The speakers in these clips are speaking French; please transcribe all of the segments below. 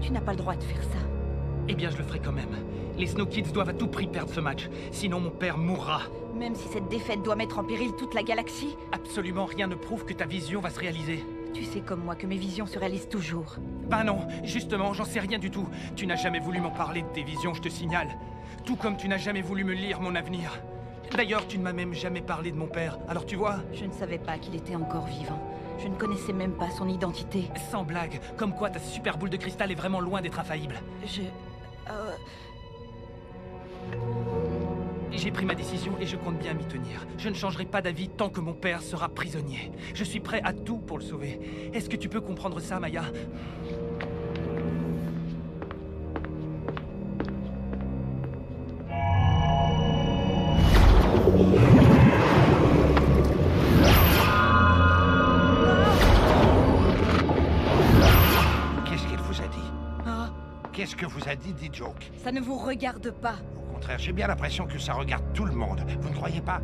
Tu n'as pas le droit de faire ça. Eh bien, je le ferai quand même. Les Snow Kids doivent à tout prix perdre ce match. Sinon, mon père mourra. Même si cette défaite doit mettre en péril toute la galaxie. Absolument rien ne prouve que ta vision va se réaliser. Tu sais comme moi que mes visions se réalisent toujours. Ben non, justement, j'en sais rien du tout. Tu n'as jamais voulu m'en parler de tes visions, je te signale. Tout comme tu n'as jamais voulu me lire mon avenir. D'ailleurs, tu ne m'as même jamais parlé de mon père. Alors tu vois... Je ne savais pas qu'il était encore vivant. Je ne connaissais même pas son identité. Sans blague, comme quoi ta super boule de cristal est vraiment loin d'être infaillible. J'ai pris ma décision et je compte bien m'y tenir. Je ne changerai pas d'avis tant que mon père sera prisonnier. Je suis prêt à tout pour le sauver. Est-ce que tu peux comprendre ça, Maya? Qu'est-ce qu'il vous a dit? Ah, Qu'est-ce que vous a dit D-Joke? ça ne vous regarde pas. Au contraire, j'ai bien l'impression que ça regarde tout le monde. Vous ne croyez pas?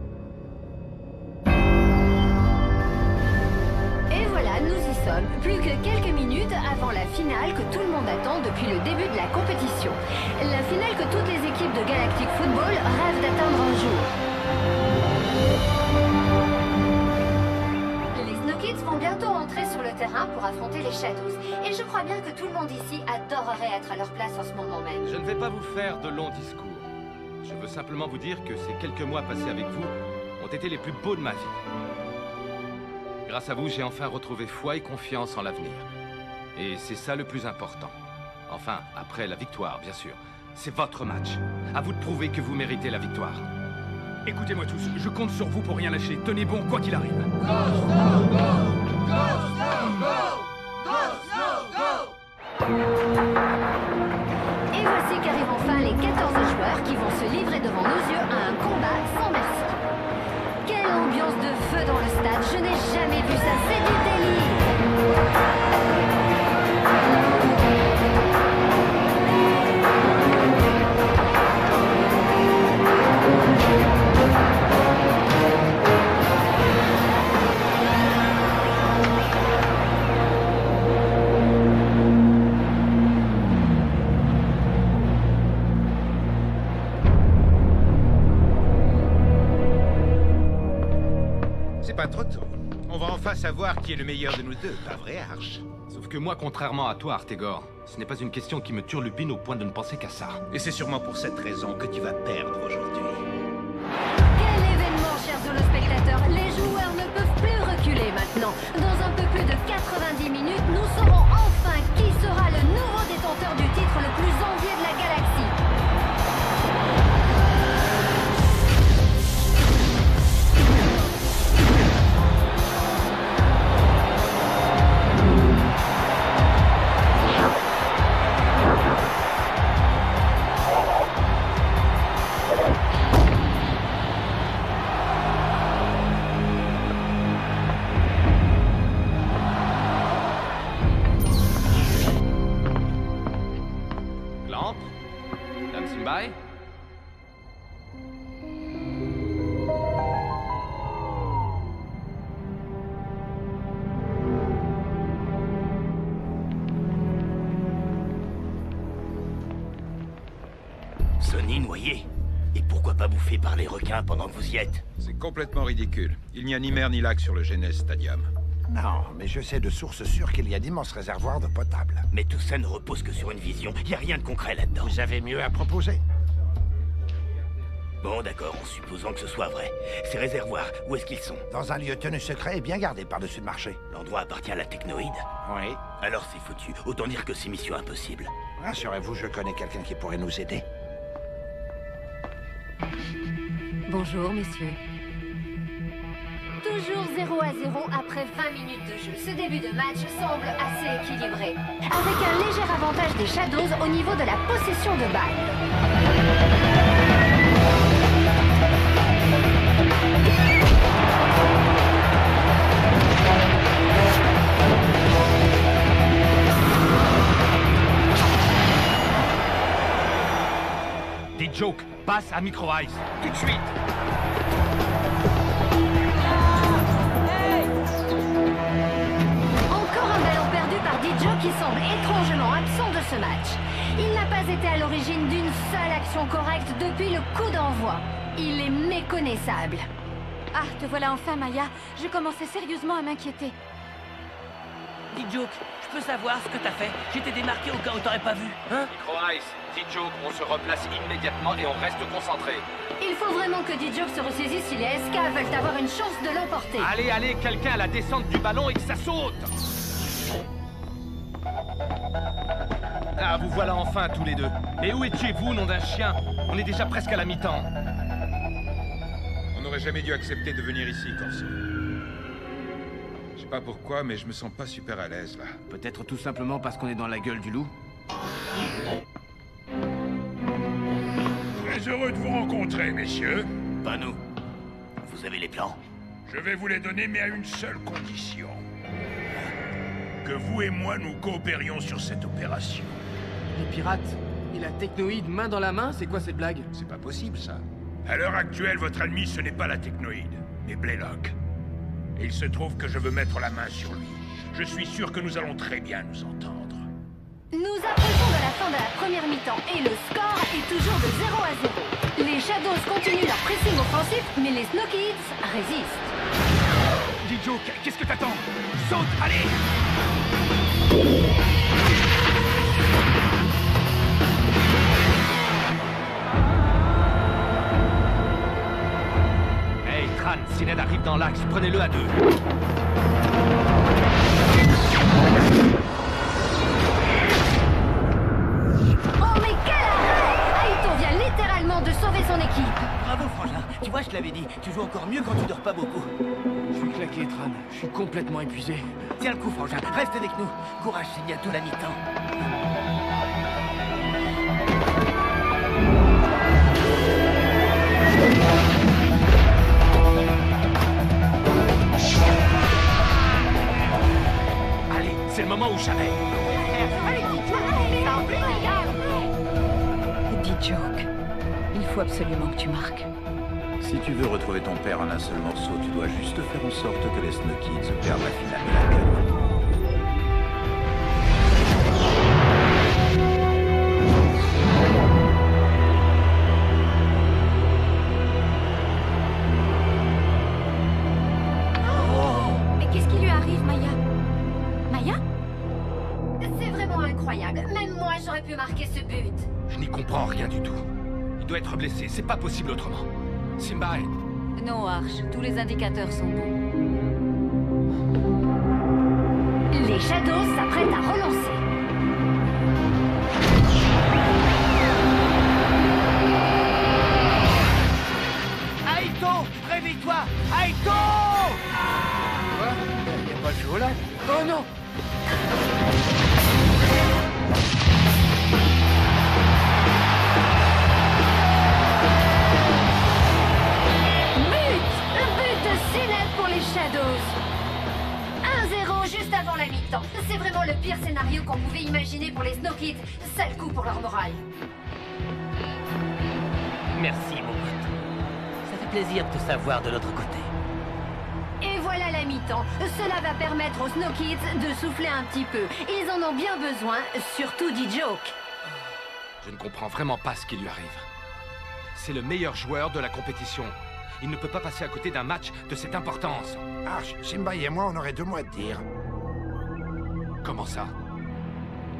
Et voilà, nous y sommes. Plus que quelques minutes avant la finale que tout le monde attend depuis le début de la compétition. La finale que toutes les équipes de Galactic Football rêvent d'atteindre un jour. Les Snow Kids vont bientôt entrer sur le terrain pour affronter les Shadows. Et je crois bien que tout le monde ici adorerait être à leur place en ce moment même. Je ne vais pas vous faire de longs discours. Je veux simplement vous dire que ces quelques mois passés avec vous ont été les plus beaux de ma vie. Grâce à vous, j'ai enfin retrouvé foi et confiance en l'avenir. Et c'est ça le plus important. Enfin, après la victoire, bien sûr. C'est votre match. À vous de prouver que vous méritez la victoire. Écoutez-moi tous, je compte sur vous pour rien lâcher. Tenez bon, quoi qu'il arrive. Et voici qu'arrivent enfin les 14 joueurs qui vont se livrer devant nos yeux à un combat sans merci. Quelle ambiance de feu dans le stade, je n'ai jamais vu ça, c'est du délire. C'est pas trop tôt. On va enfin savoir qui est le meilleur de nous deux, pas vrai, Arch? Sauf que moi, contrairement à toi, Artegor, ce n'est pas une question qui me turlupine au point de ne penser qu'à ça. Et c'est sûrement pour cette raison que tu vas perdre aujourd'hui. Quel événement, chers holospectateurs. Les joueurs ne peuvent plus reculer maintenant. Dans un peu plus de 90 minutes, nous saurons enfin qui sera le nouveau détenteur du titre le plus envié de la galaxie. Clamp? Dame Simbai? Sonny noyé. Et pourquoi pas bouffer par les requins pendant que vous y êtes? C'est complètement ridicule. Il n'y a ni mer ni lac sur le Genes Stadium. Non, mais je sais de sources sûres qu'il y a d'immenses réservoirs d'eau potable. Mais tout ça ne repose que sur une vision. Y a rien de concret là-dedans. Vous avez mieux à proposer? Bon, d'accord, en supposant que ce soit vrai. Ces réservoirs, où est-ce qu'ils sont? Dans un lieu tenu secret et bien gardé par-dessus le marché. L'endroit appartient à la technoïde. Oui. Alors c'est foutu. Autant dire que c'est mission impossible. Rassurez-vous, je connais quelqu'un qui pourrait nous aider. Bonjour, messieurs. Toujours 0-0 après 20 minutes de jeu. Ce début de match semble assez équilibré. Avec un léger avantage des Shadows au niveau de la possession de balle. Des jokes, passe à Micro Ice, tout de suite. Encore un ballon perdu par Dijo qui semble étrangement absent de ce match. été à l'origine d'une seule action correcte depuis le coup d'envoi. Il est méconnaissable. Ah, te voilà enfin, Maya. Je commençais sérieusement à m'inquiéter. D-Joke, je peux savoir ce que t'as fait? J'étais démarqué au cas où t'aurais pas vu, hein? Micro-Ice, D-Joke, on se replace immédiatement et on reste concentré. Il faut vraiment que D-Joke se ressaisisse si les SK veulent avoir une chance de l'emporter. Allez, allez, quelqu'un à la descente du ballon et que ça saute! Ah, vous voilà enfin tous les deux. Mais où étiez-vous, nom d'un chien? On est déjà presque à la mi-temps. On n'aurait jamais dû accepter de venir ici, Corso. Je sais pas pourquoi, mais je me sens pas super à l'aise, là. Peut-être tout simplement parce qu'on est dans la gueule du loup. Très heureux de vous rencontrer, messieurs. Pas nous. Vous avez les plans? Je vais vous les donner, mais à une seule condition. Que vous et moi nous coopérions sur cette opération. Les pirates et la technoïde main dans la main, c'est quoi cette blague? C'est pas possible, ça. À l'heure actuelle, votre ennemi, ce n'est pas la technoïde, mais Blaylock. Et il se trouve que je veux mettre la main sur lui. Je suis sûr que nous allons très bien nous entendre. Nous approchons de la fin de la première mi-temps et le score est toujours de 0 à 0. Les Shadows continuent leur pressing offensif, mais les Snow Kids résistent. D-Joke, qu'est-ce que t'attends? Saute, allez! Hey, Tran, si Ned arrive dans l'axe, prenez-le à deux. Oh mais quel arrêt! Aito vient littéralement de sauver son équipe. Bravo, frangin. Tu vois, je te l'avais dit, tu joues encore mieux quand tu dors pas beaucoup. Je suis claqué, Tran. Je suis complètement épuisé. Tiens le coup, frangin. Reste avec nous. Courage, c'est bientôt la mi-temps. Allez, c'est le moment ou jamais. D-Joke, il faut absolument que tu marques. Si tu veux retrouver ton père en un seul morceau, tu dois juste faire en sorte que les Snow Kids perdent la finale de la gueule. Mais qu'est-ce qui lui arrive, Maya? Maya? C'est vraiment incroyable. Même moi, j'aurais pu marquer ce but. Je n'y comprends rien du tout. Il doit être blessé, c'est pas possible autrement. Simba, Non, Arch, tous les indicateurs sont bons. Les Shadows s'apprêtent à relancer. Aito, réveille-toi! Aito! Quoi? Y a pas de jeu là? Oh non! But de Sinet pour les Shadows. 1-0 juste avant la mi-temps. C'est vraiment le pire scénario qu'on pouvait imaginer pour les Snow Kids. Sale coup pour leur morale. Merci, mon pote. Ça fait plaisir de te savoir de l'autre côté. Et voilà la mi-temps. Cela va permettre aux Snow Kids de souffler un petit peu. Ils en ont bien besoin, surtout D-Joke. je ne comprends vraiment pas ce qui lui arrive. C'est le meilleur joueur de la compétition. Il ne peut pas passer à côté d'un match de cette importance. Arch, Simba et moi, on aurait 2 mots à te dire. Comment ça?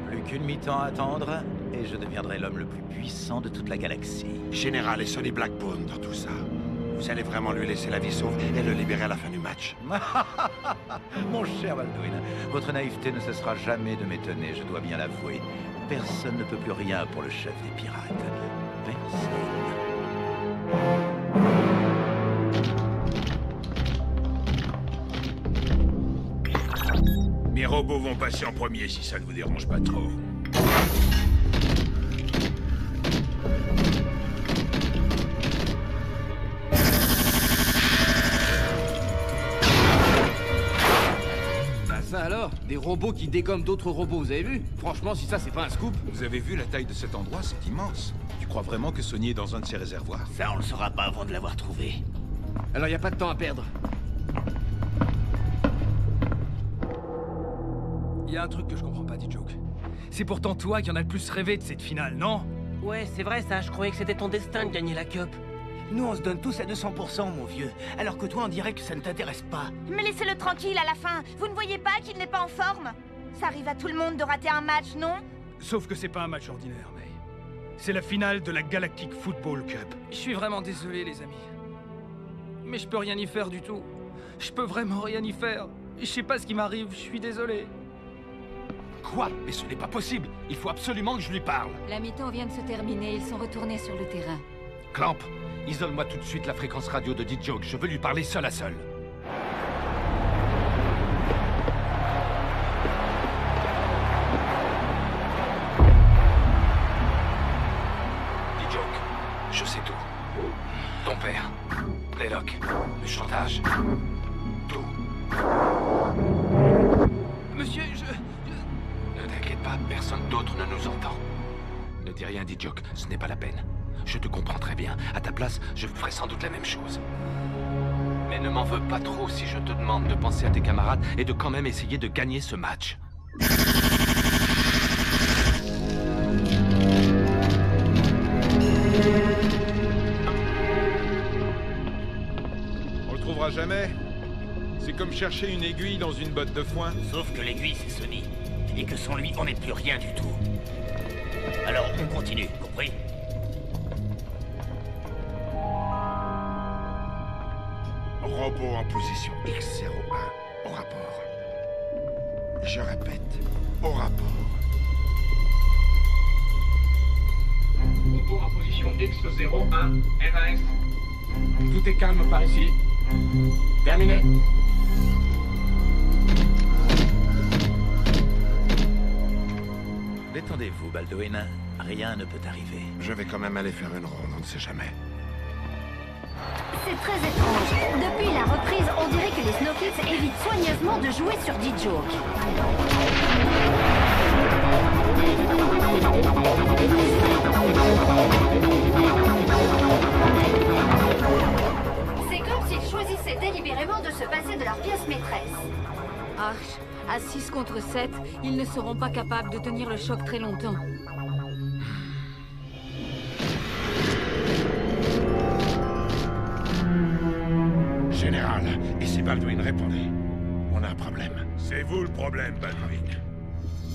Plus qu'une mi-temps à attendre, et je deviendrai l'homme le plus puissant de toute la galaxie. Général et Sonny Blackbone dans tout ça. Vous allez vraiment lui laisser la vie sauve et le libérer à la fin du match. Mon cher Baldwin, votre naïveté ne cessera jamais de m'étonner, je dois bien l'avouer. Personne ne peut plus rien pour le chef des pirates. Personne. Mes robots vont passer en premier si ça ne vous dérange pas trop. Bah ça alors, des robots qui dégomment d'autres robots, vous avez vu? Franchement, si ça c'est pas un scoop. Vous avez vu la taille de cet endroit? C'est immense. Tu crois vraiment que Sonny est dans un de ses réservoirs? Ça, on le saura pas avant de l'avoir trouvé. Alors y a pas de temps à perdre. Il y a un truc que je comprends pas, D-Joke. C'est pourtant toi qui en as le plus rêvé de cette finale, non? Ouais, c'est vrai ça, je croyais que c'était ton destin de gagner la cup. Nous, on se donne tous à 200%, mon vieux. Alors que toi, on dirait que ça ne t'intéresse pas. Mais laissez-le tranquille à la fin. Vous ne voyez pas qu'il n'est pas en forme? Ça arrive à tout le monde de rater un match, non? Sauf que c'est pas un match ordinaire, May. C'est la finale de la Galactic Football Cup. Je suis vraiment désolé, les amis. Mais je peux rien y faire du tout. Je peux vraiment rien y faire. Je sais pas ce qui m'arrive, je suis désolé. Quoi? Mais ce n'est pas possible. Il faut absolument que je lui parle. La mi-temps vient de se terminer, ils sont retournés sur le terrain. Clamp, isole-moi tout de suite la fréquence radio de D-Joke. Je veux lui parler seul à seul. D-Joke, je sais tout. Ton père, Blaylock, le chantage, tout. Monsieur, Ne t'inquiète pas, personne d'autre ne nous entend. Ne dis rien, D-Joke, ce n'est pas la peine. Je te comprends très bien. À ta place, je ferais sans doute la même chose. Mais ne m'en veux pas trop si je te demande de penser à tes camarades et de quand même essayer de gagner ce match. On le trouvera jamais. C'est comme chercher une aiguille dans une botte de foin. Sauf que l'aiguille, c'est Sonny. Et que sans lui, on n'est plus rien du tout. Alors, on continue, compris? Robot en position X01, au rapport. Je répète, au rapport. Robot en position X01, RAS. Tout est calme par ici. Terminé. Détendez-vous, Baldwin. Rien ne peut arriver. Je vais quand même aller faire une ronde, on ne sait jamais. C'est très étrange. Depuis la reprise, on dirait que les Snow Kids évitent soigneusement de jouer sur D-Joke. C'est comme s'ils choisissaient délibérément de se passer de leur pièce maîtresse. Arch, à 6 contre 7, ils ne seront pas capables de tenir le choc très longtemps. Général, ici Baldwin, répondez. On a un problème. C'est vous le problème, Baldwin.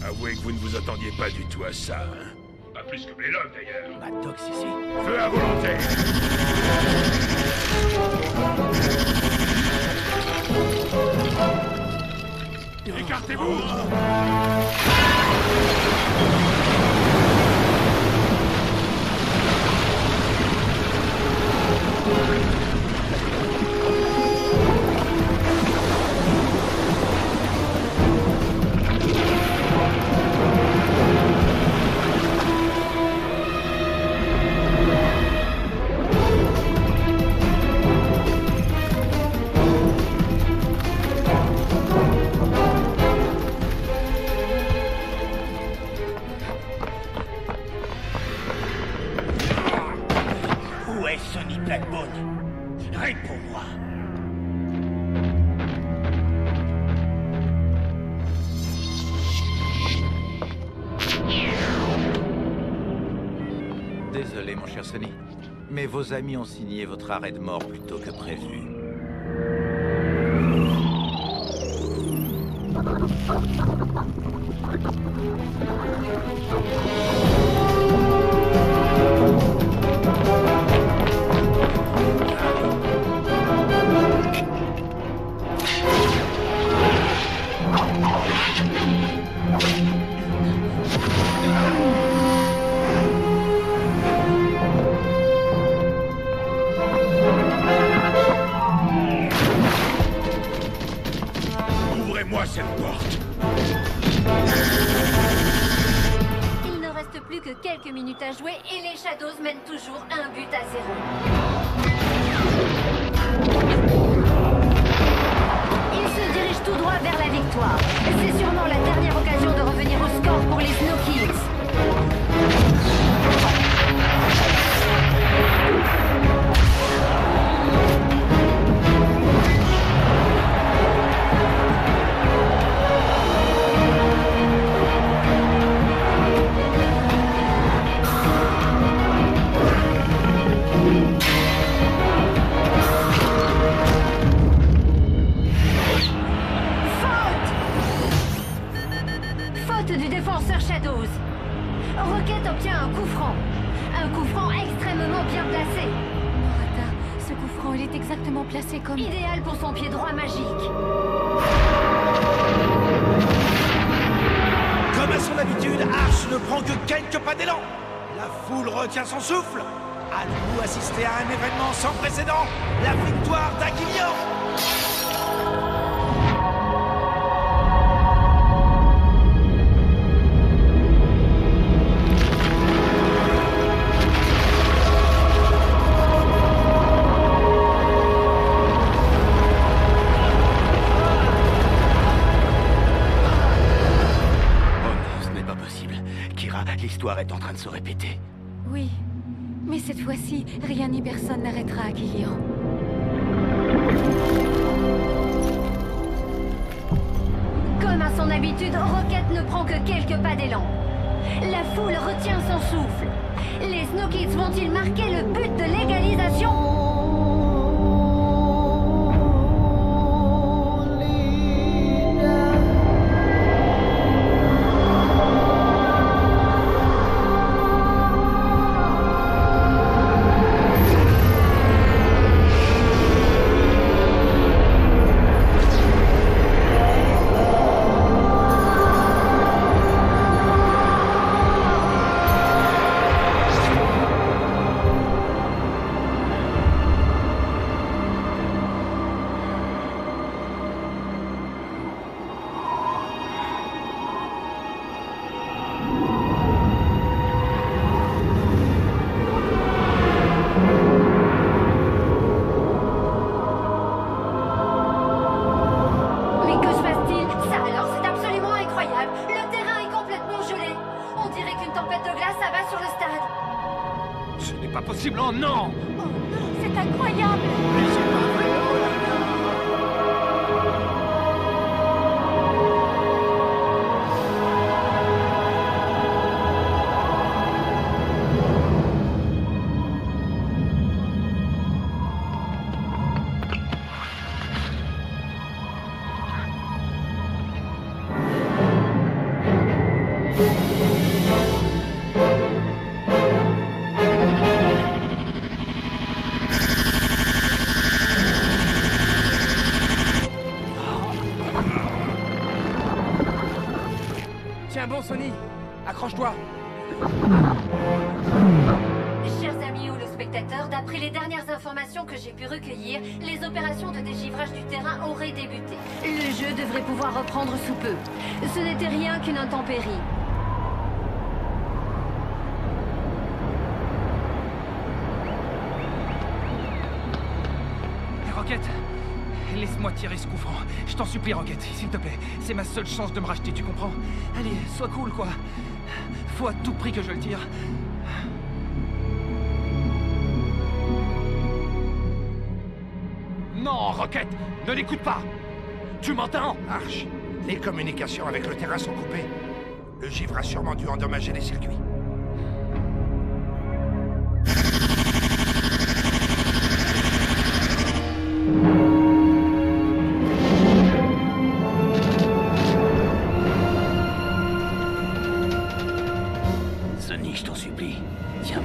Avouez que vous ne vous attendiez pas du tout à ça, hein? Pas plus que Blaylock, d'ailleurs. Maddox ici. Feu à volonté! Écartez-vous! Où est Sonny Blackbone? Réponds-moi. Désolé, mon cher Sonny. Mais vos amis ont signé votre arrêt de mort plus tôt que prévu. Ouvrez-moi cette porte! Il ne reste plus que quelques minutes à jouer et les Shadows mènent toujours 1-0. Ils se dirigent tout droit vers la victoire. C'est sûrement la dernière occasion de revenir au score pour les Snow Kids. Shadows. Rocket obtient un coup franc. Un coup franc extrêmement bien placé. Morata, ce coup franc, il est exactement placé comme... Idéal pour son pied droit magique. Comme à son habitude, Arch ne prend que quelques pas d'élan. La foule retient son souffle. Allons-nous assister à un événement sans précédent? La victoire d'Aguillon! L'histoire est en train de se répéter. Oui, mais cette fois-ci, rien ni personne n'arrêtera Aguillon. Comme à son habitude, Rocket ne prend que quelques pas d'élan. La foule retient son souffle. Les Snow Kids vont-ils marquer le but de l'égalisation? Bon, Sony, accroche-toi. Chers amis ou le spectateur, d'après les dernières informations que j'ai pu recueillir, les opérations de dégivrage du terrain auraient débuté. Le jeu devrait pouvoir reprendre sous peu. Ce n'était rien qu'une intempérie. Rocket, laisse-moi tirer ce coup franc. Je t'en supplie, Rocket, s'il te plaît. C'est ma seule chance de me racheter, tu comprends? Allez, sois cool, quoi. Faut à tout prix que je le tire. Non, Rocket, ne l'écoute pas. Tu m'entends? Arch, les communications avec le terrain sont coupées. Le givre a sûrement dû endommager les circuits. Sony, je t'en supplie, tiens bon.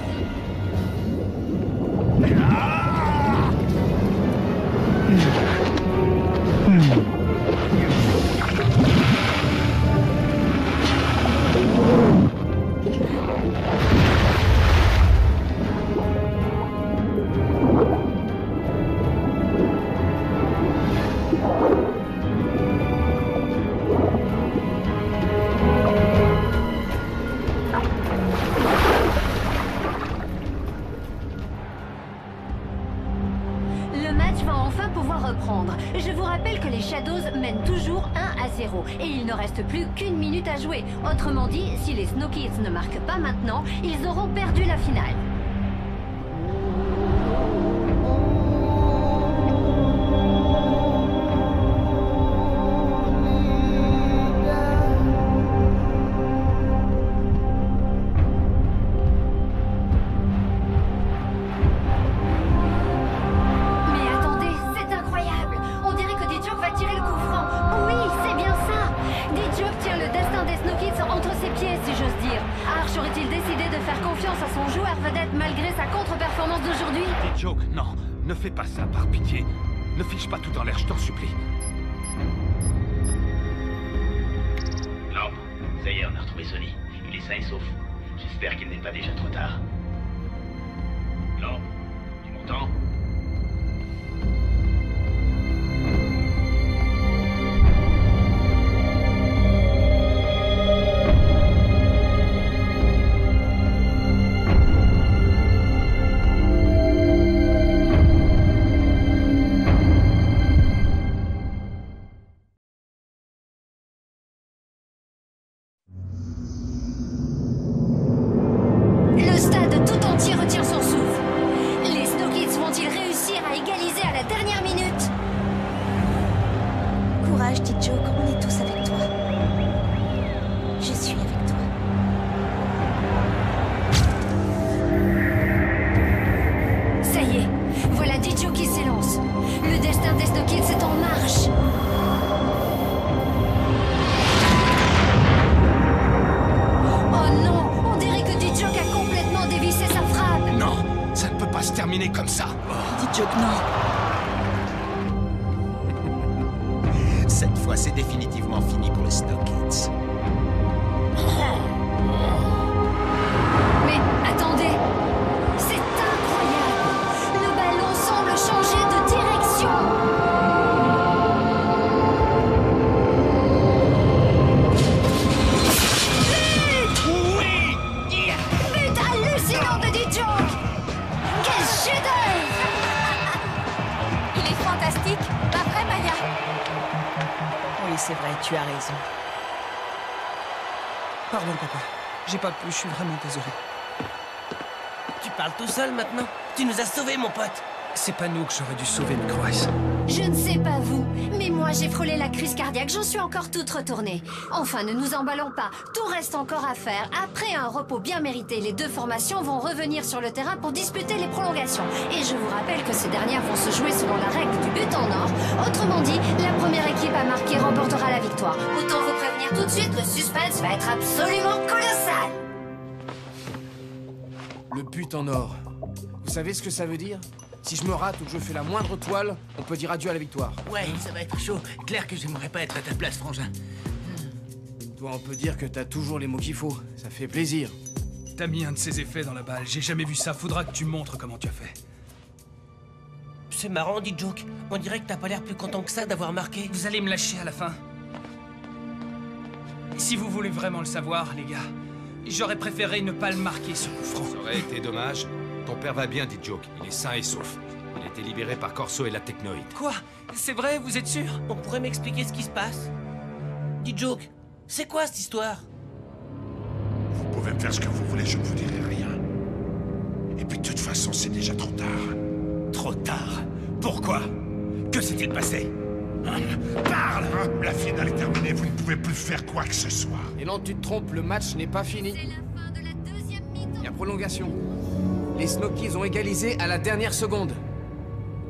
Je vous rappelle que les Shadows mènent toujours 1-0 et il ne reste plus qu'une minute à jouer. Autrement dit, si les Snow Kids ne marquent pas maintenant, ils auront perdu la finale. Si je contre-performance d'aujourd'hui? D-Joke, non, ne fais pas ça, par pitié. Ne fiche pas tout en l'air, je t'en supplie. Non, ça y est, on a retrouvé Sonny. Il est sain et sauf. J'espère qu'il n'est pas déjà trop tard. Non, tu m'entends? Le stade tout entier retient son souffle. Les Snow Kids vont-ils réussir à égaliser à la dernière minute? Courage, D-Joke, on est tous avec toi. Je suis avec toi. Ça y est, voilà D-Joke qui s'élance. Le destin des Snow Kids est en marche. Oh non, on dirait que D-Joke a complètement dévissé sa frappe. Non, ça ne peut pas se terminer comme ça. D-Joke, non. Cette fois, c'est définitivement fini pour les Snow Kids. Mais attendez, c'est incroyable. Le ballon semble changer de direction. Oui! But hallucinant de D-Joke. Quel chef-d'œuvre. Il est fantastique, pas vrai, Maya? Oui, c'est vrai, tu as raison. Pardon, papa. J'ai pas pu, je suis vraiment désolé. Tu parles tout seul maintenant? Tu nous as sauvés, mon pote. C'est pas nous que j'aurais dû sauver, Micro Ice. Je ne sais pas vous, mais moi j'ai frôlé la crise cardiaque, j'en suis encore toute retournée. Enfin, ne nous emballons pas, tout reste encore à faire. Après un repos bien mérité, les deux formations vont revenir sur le terrain pour disputer les prolongations. Et je vous rappelle que ces dernières vont se jouer selon la règle du but en or. Autrement dit, la première équipe à marquer remportera la victoire. Autant vous prévenir tout de suite, le suspense va être absolument colossal. Le but en or. Vous savez ce que ça veut dire? Si je me rate ou que je fais la moindre toile, on peut dire adieu à la victoire. Ouais, ça va être chaud. Clair que j'aimerais pas être à ta place, frangin. Toi, on peut dire que t'as toujours les mots qu'il faut. Ça fait plaisir. T'as mis un de ces effets dans la balle. J'ai jamais vu ça. Faudra que tu montres comment tu as fait. C'est marrant, dit Joke. On dirait que t'as pas l'air plus content que ça d'avoir marqué. Vous allez me lâcher à la fin. Si vous voulez vraiment le savoir, les gars, j'aurais préféré ne pas le marquer, ce coup franc. Ça aurait été dommage. Ton père va bien, dit Joke. Il est sain et sauf. Il a été libéré par Corso et la Technoïde. Quoi? C'est vrai, vous êtes sûr? On pourrait m'expliquer ce qui se passe? Dit Joke, c'est quoi cette histoire? Vous pouvez me faire ce que vous voulez, je ne vous dirai rien. Et puis de toute façon, c'est déjà trop tard. Trop tard? Pourquoi? Que s'est-il passé? Parle! La finale est terminée, vous ne pouvez plus faire quoi que ce soit. Et non, tu te trompes, le match n'est pas fini. C'est la fin de la deuxième mi-temps. Il y a prolongation. Les Snow Kids ont égalisé à la dernière seconde.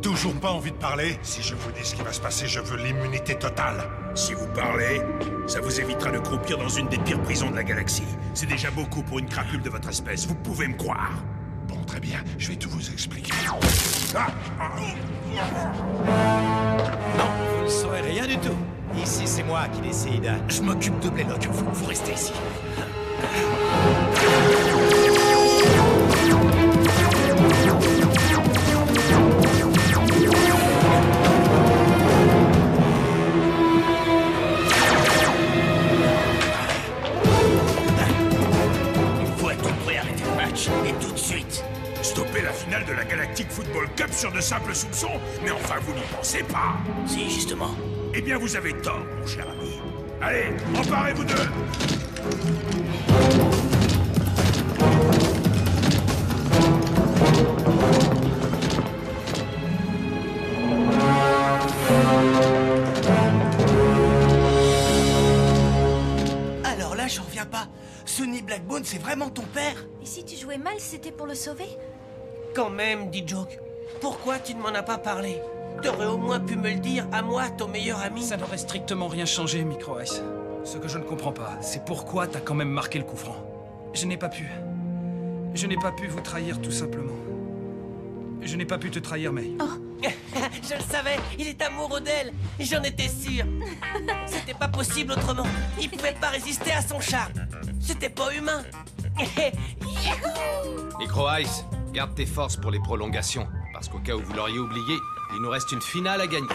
Toujours pas envie de parler? Si je vous dis ce qui va se passer, je veux l'immunité totale. Si vous parlez, ça vous évitera de croupir dans une des pires prisons de la galaxie. C'est déjà beaucoup pour une crapule de votre espèce, vous pouvez me croire. Bon, très bien, je vais tout vous expliquer. Non, vous ne saurez rien du tout. Ici, c'est moi qui décide. Je m'occupe de Blaylock, vous restez ici. Il faut à tout prix arrêter le match, et tout de suite. Stopper la finale de la Galactic Football Cup sur de simples soupçons? Mais enfin, vous n'y pensez pas. Si, justement. Eh bien, vous avez tort, mon cher ami. Allez, emparez-vous d'eux. Alors là, j'en reviens pas. Sonny Blackbone, c'est vraiment ton père? Et si tu jouais mal, c'était pour le sauver? Quand même, dit Joke. Pourquoi tu ne m'en as pas parlé? T'aurais au moins pu me le dire, à moi, ton meilleur ami. Ça n'aurait strictement rien changé, Micro Ice. Ce que je ne comprends pas, c'est pourquoi t'as quand même marqué le coup franc. Je n'ai pas pu. Je n'ai pas pu vous trahir, tout simplement. Je n'ai pas pu te trahir, May. Je le savais, il est amoureux d'elle. J'en étais sûr. C'était pas possible autrement. Il pouvait pas résister à son charme. C'était pas humain. Micro Ice, garde tes forces pour les prolongations. Parce qu'au cas où vous l'auriez oublié, il nous reste une finale à gagner.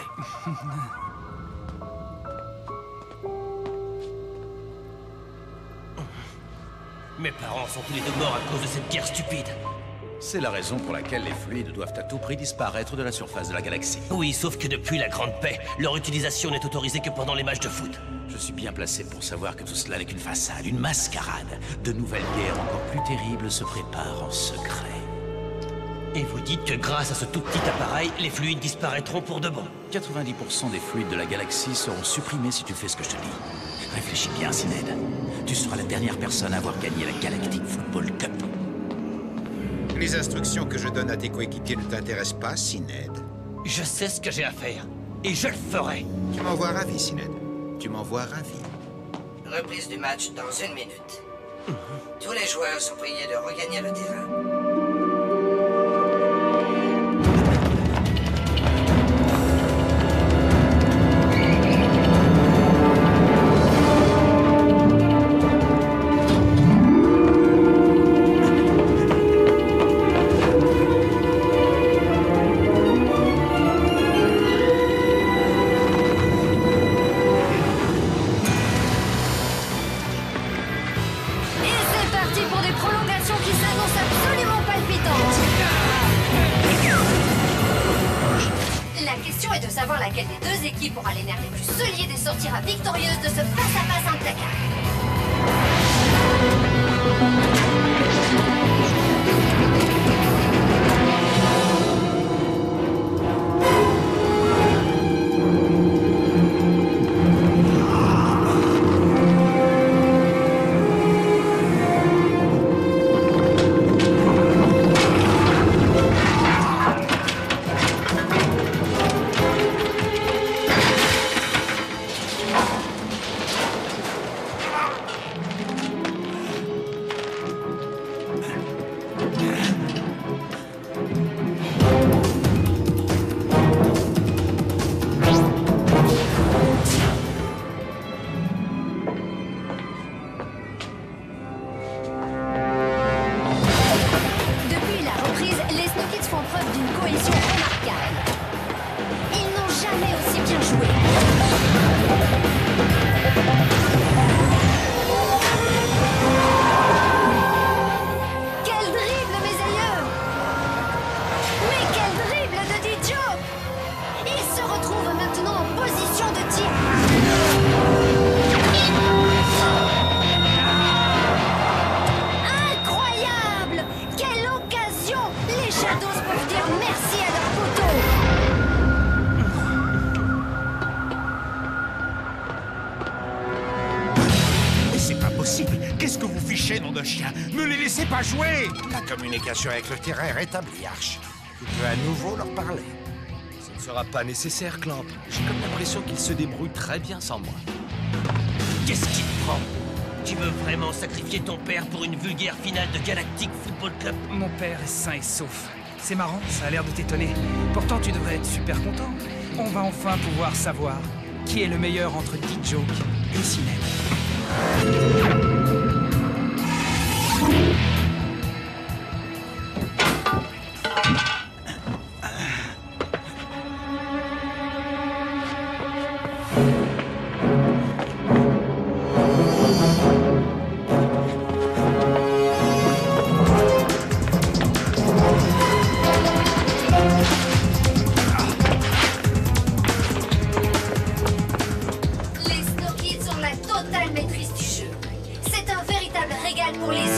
Mes parents sont tous les deux morts à cause de cette guerre stupide. C'est la raison pour laquelle les fluides doivent à tout prix disparaître de la surface de la galaxie. Oui, sauf que depuis la Grande Paix, leur utilisation n'est autorisée que pendant les matchs de foot. Je suis bien placé pour savoir que tout cela n'est qu'une façade, une mascarade. De nouvelles guerres encore plus terribles se préparent en secret. Et vous dites que grâce à ce tout petit appareil, les fluides disparaîtront pour de bon. 90% des fluides de la galaxie seront supprimés si tu fais ce que je te dis. Réfléchis bien, Sined. Tu seras la dernière personne à avoir gagné la Galactic Football Cup. Les instructions que je donne à tes coéquipiers ne t'intéressent pas, Sined? Je sais ce que j'ai à faire. Et je le ferai. Tu m'envoies ravi, Sined. Tu m'envoies ravi. Reprise du match dans 1 minute. Tous les joueurs sont priés de regagner le terrain. Qu'est-ce que vous fichez, nom de chien? Ne les laissez pas jouer! La communication avec le terrain est rétablie, Arch. Tu peux à nouveau leur parler. Ce ne sera pas nécessaire, Clamp. J'ai comme l'impression qu'ils se débrouillent très bien sans moi. Qu'est-ce qui te prend? Tu veux vraiment sacrifier ton père pour une vulgaire finale de Galactic Football Cup? Mon père est sain et sauf. C'est marrant, ça a l'air de t'étonner. Pourtant, tu devrais être super content. On va enfin pouvoir savoir qui est le meilleur entre D-Joke et Sined. Pour les yeux.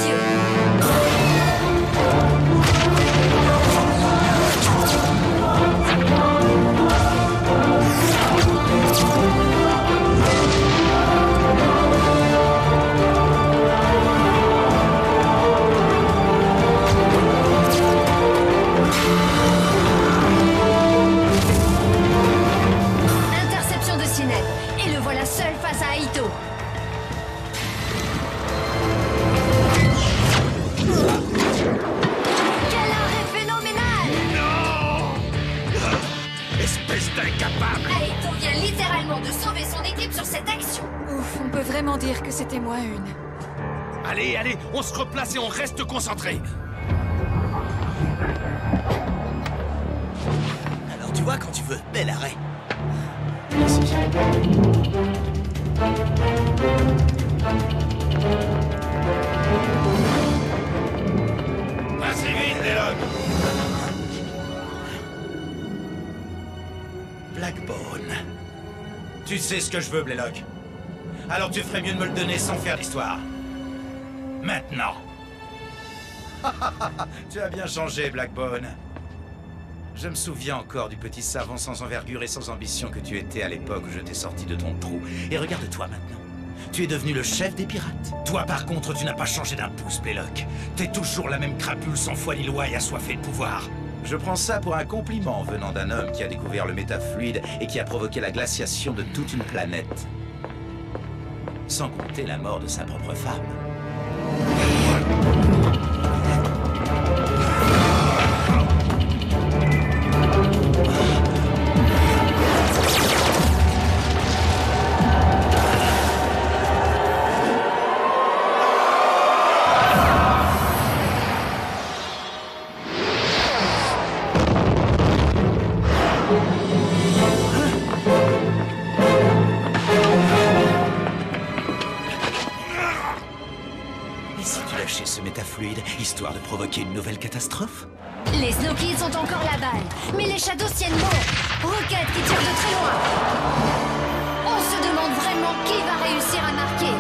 Interception de Sined. Et le voilà seul face à Aito. Quel arrêt phénoménal! et son équipe sur cette action. Ouf, on peut vraiment dire que c'était moi une. Allez, allez, on se replace et on reste concentré. Alors tu vois quand tu veux, bel arrêt. Merci. Assez vite, Leon. Blackbone. Tu sais ce que je veux, Blaylock. Alors tu ferais mieux de me le donner sans faire d'histoire. Maintenant. Tu as bien changé, Blackbone. Je me souviens encore du petit savant sans envergure et sans ambition que tu étais à l'époque où je t'ai sorti de ton trou. Et regarde-toi maintenant. Tu es devenu le chef des pirates. Toi, par contre, tu n'as pas changé d'un pouce, Blaylock. T'es toujours la même crapule sans foi ni loi et assoiffée de pouvoir. Je prends ça pour un compliment venant d'un homme qui a découvert le métafluide et qui a provoqué la glaciation de toute une planète. Sans compter la mort de sa propre femme. Histoire de provoquer une nouvelle catastrophe? Les Snow Kids ont encore la balle, mais les Shadows tiennent bon. Rocket qui tire de très loin. On se demande vraiment qui va réussir à marquer.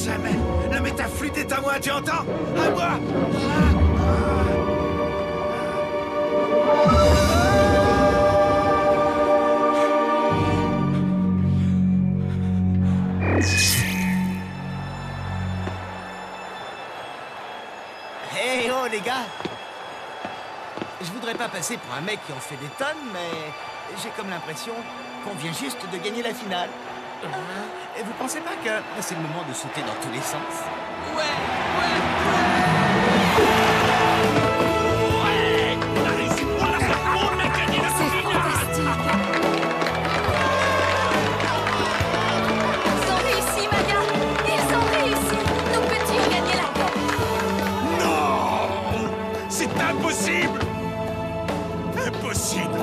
Jamais. Le métafluide est à moi, tu entends? À moi! Hey oh les gars! Je voudrais pas passer pour un mec qui en fait des tonnes, mais j'ai comme l'impression qu'on vient juste de gagner la finale. Et vous pensez pas que c'est le moment de sauter dans tous les sens? Ouais. Impossible! Impossible!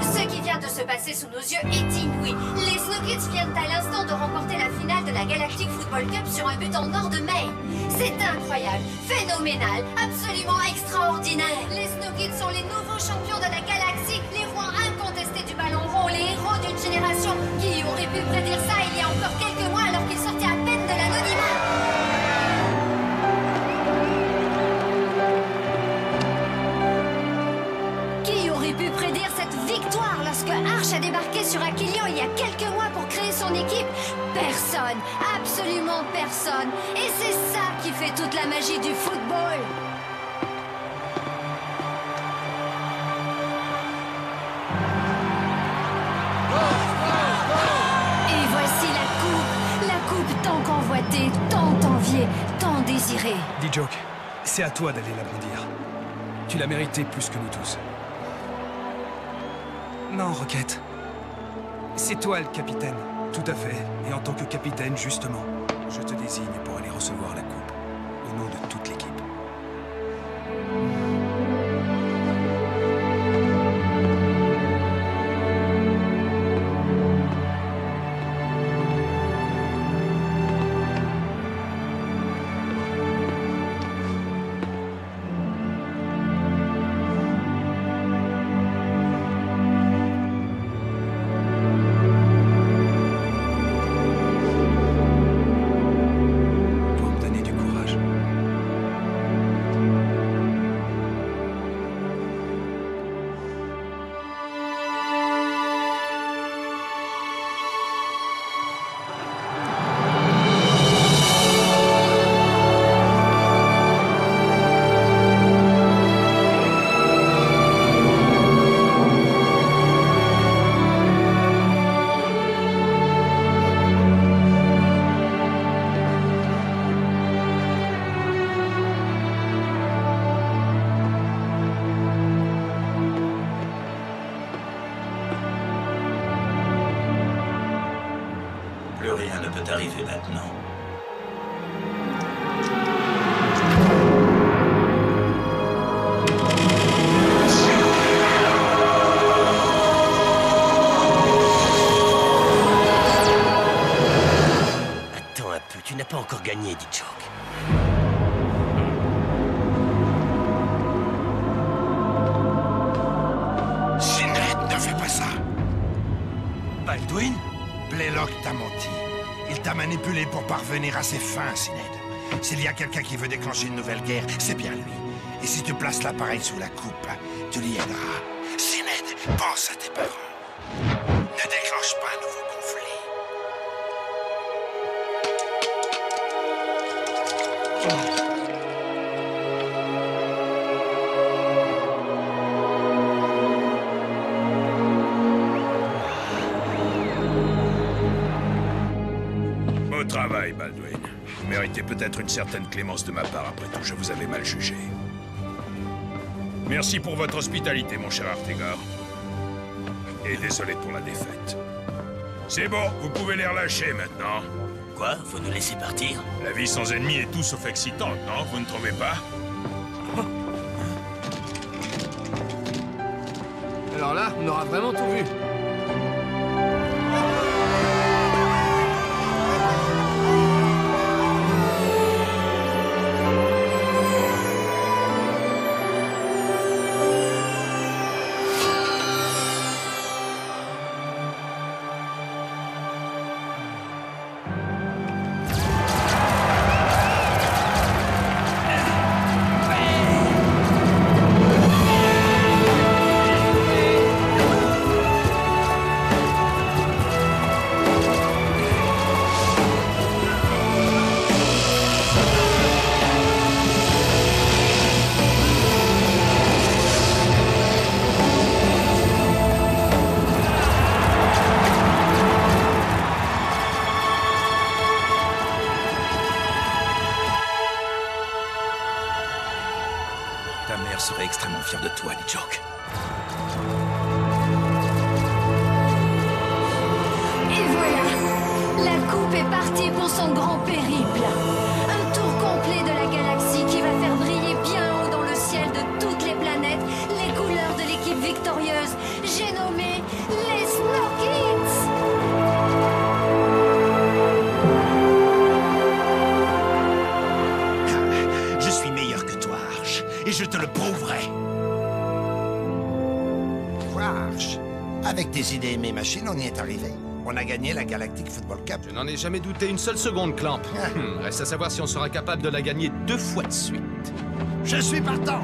Ce qui vient de se passer sous nos yeux est inouï. Les Snow viennent à l'instant de remporter la finale de la Galactic Football Cup sur un but en or de May. C'est incroyable, phénoménal, absolument extraordinaire. Les Snow sont les nouveaux champions de la galaxie, les rois incontestés du ballon rond, les héros d'une génération. Qui aurait pu prédire ça il y a encore quelques mois alors qu'ils sortaient à peine de l'anonymat? Qui aurait pu prédire cette victoire lorsque Arch a débarqué sur Aquilion il y a quelques mois pour créer son équipe? Personne, absolument personne. Et c'est ça qui fait toute la magie du football. Et voici la coupe tant convoitée, tant enviée, tant désirée. D-Joke, c'est à toi d'aller la brandir. Tu l'as mérité plus que nous tous. Non, Rocket. C'est toi le capitaine. Tout à fait. Et en tant que capitaine, justement, je te désigne pour aller recevoir la coupe. Au nom de toute l'équipe. Plus rien ne peut arriver maintenant. Attends un peu, tu n'as pas encore gagné, D-Joke. Sinead, ne fais pas ça! Baldwin? Blaylock t'a menti. Il t'a manipulé pour parvenir à ses fins, Sinead. S'il y a quelqu'un qui veut déclencher une nouvelle guerre, c'est bien lui. Et si tu places l'appareil sous la coupe, tu l'y aideras. Sinead, pense à tes parents. Ne déclenche pas un nouveau conflit. Beau travail, Baldwin. Vous méritez peut-être une certaine clémence de ma part, après tout, je vous avais mal jugé. Merci pour votre hospitalité, mon cher Artegar. Et désolé pour la défaite. C'est bon, vous pouvez les relâcher maintenant. Quoi? Vous nous laissez partir? La vie sans ennemis est tout sauf excitante, non? Vous ne trouvez pas? Alors là, on aura vraiment tout vu. Ta mère serait extrêmement fière de toi, D-Joke. Et voilà, la coupe est partie pour son grand périple. Un tour complet de la galaxie qui va faire briller bien haut dans le te le prouverai. Crash. Avec tes idées et mes machines, on y est arrivé. On a gagné la Galactic Football Cup. Je n'en ai jamais douté une seule seconde, Clamp. Reste à savoir si on sera capable de la gagner 2 fois de suite. Je suis partant.